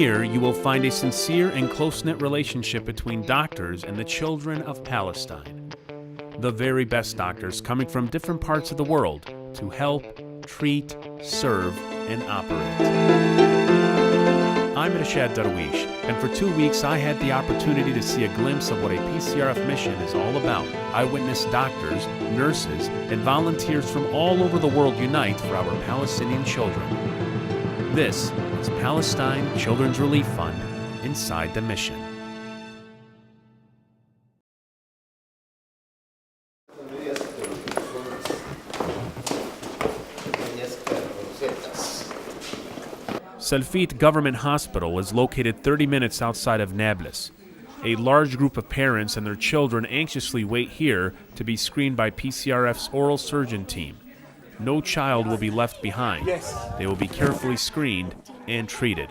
Here, you will find a sincere and close-knit relationship between doctors and the children of Palestine. The very best doctors coming from different parts of the world to help, treat, serve, and operate. I'm Rashad Darwish, and for 2 weeks I had the opportunity to see a glimpse of what a PCRF mission is all about. I witnessed doctors, nurses, and volunteers from all over the world unite for our Palestinian children. This is Palestine Children's Relief Fund inside the mission. Salfit Government Hospital is located 30 minutes outside of Nablus. A large group of parents and their children anxiously wait here to be screened by PCRF's oral surgeon team. No child will be left behind. They will be carefully screened and treated.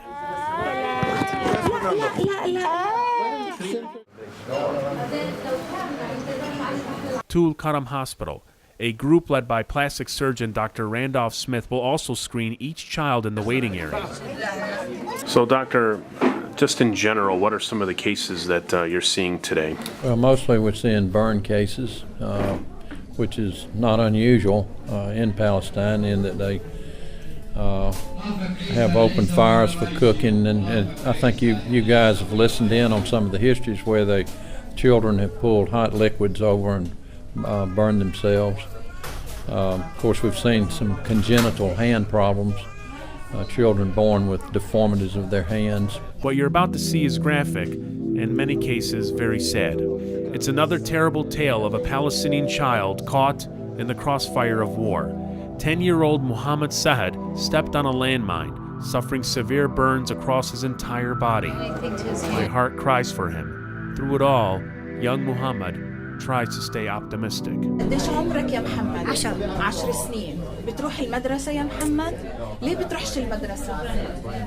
Tul Karam Hospital. A group led by plastic surgeon Dr. Randolph Smith will also screen each child in the waiting area. So, Doctor, just in general, what are some of the cases that you're seeing today? Well, mostly we're seeing burn cases, which is not unusual in Palestine in that they have open fires for cooking. And I think you guys have listened in on some of the histories where the children have pulled hot liquids over and burned themselves. Of course, we've seen some congenital hand problems, children born with deformities of their hands. What you're about to see is graphic, in many cases very sad. It's another terrible tale of a Palestinian child caught in the crossfire of war. 10-year-old Muhammad Sahad stepped on a landmine, suffering severe burns across his entire body. My heart cries for him. Through it all, young Muhammad tries to stay optimistic. قديش عمرك يا محمد؟ 10 سنين. بتروح المدرسة يا محمد؟ ليه بتروحش المدرسة؟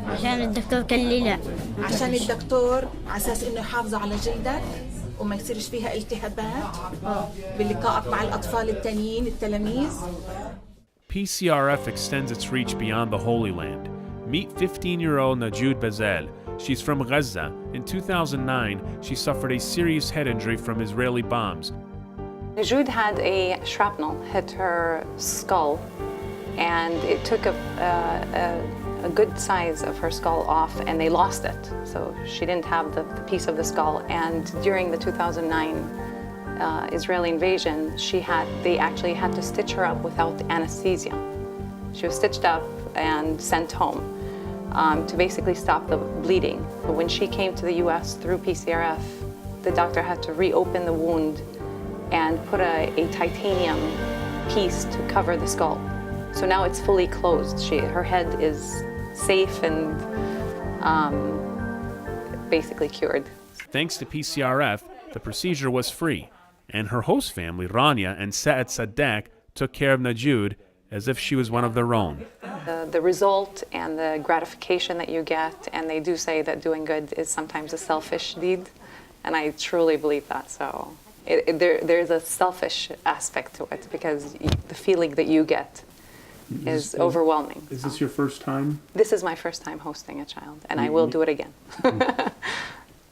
عشان الدكتور قال لي لا. عشان الدكتور على أساس إنه يحافظوا على جلدك وما يصيرش فيها التهابات بلقائك مع الأطفال التانيين التلاميذ. PCRF extends its reach beyond the Holy Land. Meet 15-year-old Najoud Bazel. She's from Gaza. In 2009, she suffered a serious head injury from Israeli bombs. Najoud had a shrapnel hit her skull, and it took a good size of her skull off, and they lost it. So she didn't have the piece of the skull. And during the 2009 Israeli invasion, they actually had to stitch her up without anesthesia. She was stitched up and sent home to basically stop the bleeding. But when she came to the US through PCRF, the doctor had to reopen the wound and put a titanium piece to cover the skull. So now it's fully closed. Her head is safe and basically cured. Thanks to PCRF, the procedure was free, and her host family, Rania and Saad Saddak, took care of Najoud as if she was one of their own. The result and the gratification that you get, and they do say that doing good is sometimes a selfish deed, and I truly believe that. So there's a selfish aspect to it because the feeling that you get is overwhelming. Is this your first time? This is my first time hosting a child, and I will do it again.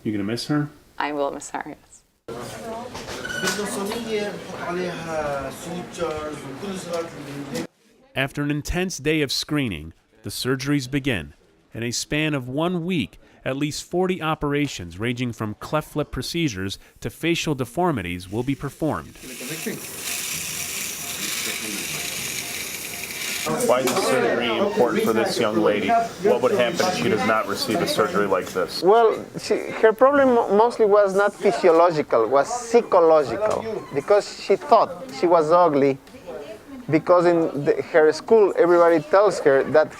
You're gonna miss her? I will miss her, yes. After an intense day of screening, the surgeries begin. In a span of 1 week, at least 40 operations ranging from cleft lip procedures to facial deformities will be performed. Why is the surgery important for this young lady? What would happen if she does not receive a surgery like this? Well, her problem mostly was not physiological, was psychological, because she thought she was ugly, because in her school everybody tells her that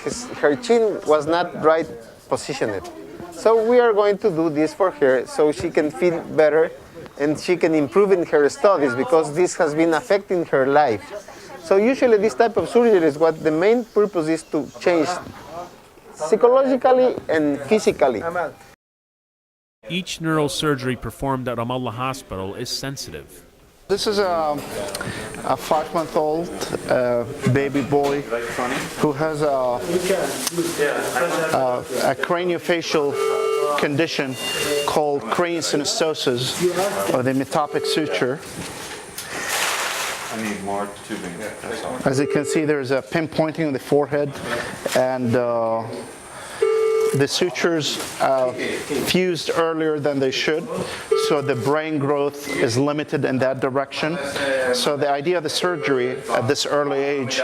her chin was not right positioned. So we are going to do this for her so she can feel better and she can improve in her studies because this has been affecting her life. So usually this type of surgery is what the main purpose is to change psychologically and physically. Each neurosurgery performed at Ramallah Hospital is sensitive. This is a 5-month-old baby boy who has a craniofacial condition called craniosynostosis, or the metopic suture. I need more tubing. That's all. As you can see, there's a pinpointing on the forehead, and the sutures fused earlier than they should, so the brain growth is limited in that direction. So the idea of the surgery at this early age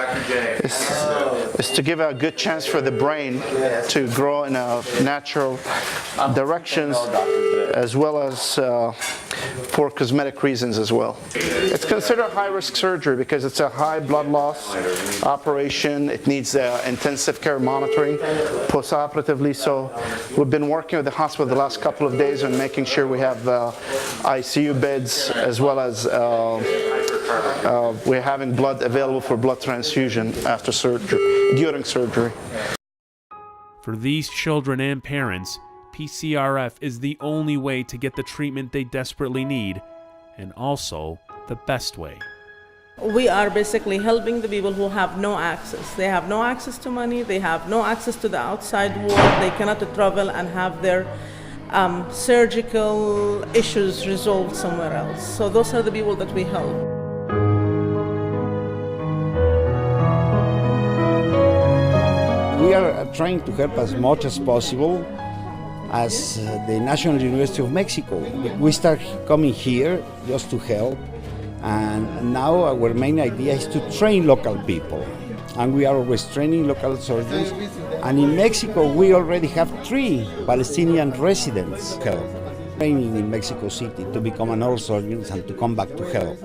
is to give a good chance for the brain to grow in a natural directions, as well as for cosmetic reasons as well. It's considered high-risk surgery because it's a high blood loss operation. It needs intensive care monitoring postoperatively. So we've been working with the hospital the last couple of days on making sure we have ICU beds, as well as we're having blood available for blood transfusion after surgery, during surgery. For these children and parents, PCRF is the only way to get the treatment they desperately need, and also the best way. We are basically helping the people who have no access. They have no access to money, they have no access to the outside world, they cannot travel and have their surgical issues resolved somewhere else. So those are the people that we help. We are trying to help as much as possible as the National University of Mexico. We start coming here just to help, and now our main idea is to train local people. And we are always training local surgeons. And in Mexico, we already have 3 Palestinian residents help, training in Mexico City to become an oral surgeon and to come back to help.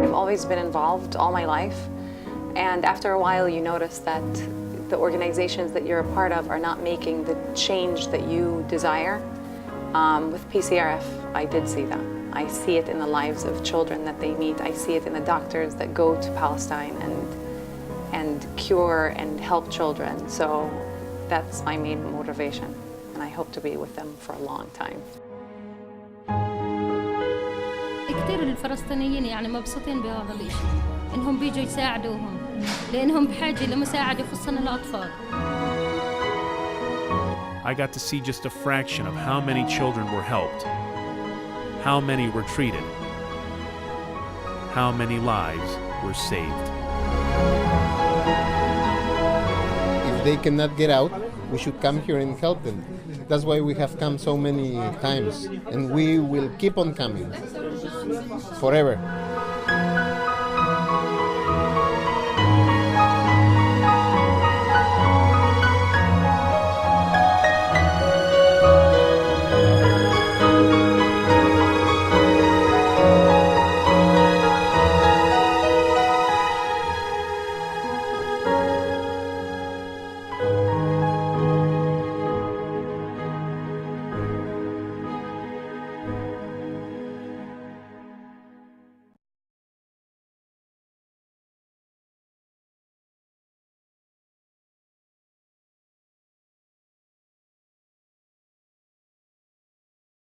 I've always been involved all my life, and after a while you notice that the organizations that you're a part of are not making the change that you desire. With PCRF, I did see that. I see it in the lives of children that they meet. I see it in the doctors that go to Palestine and cure and help children. So that's my main motivation, and I hope to be with them for a long time. كتير الفلسطينيين يعني مبسوطين بهذا الشيء، إنهم بيجوا يساعدوهم، لأنهم بحاجة لمساعدة خصوصاً الأطفال. I got to see just a fraction of how many children were helped, how many were treated, how many lives were saved. If they cannot get out, we should come here and help them. That's why we have come so many times, and we will keep on coming forever.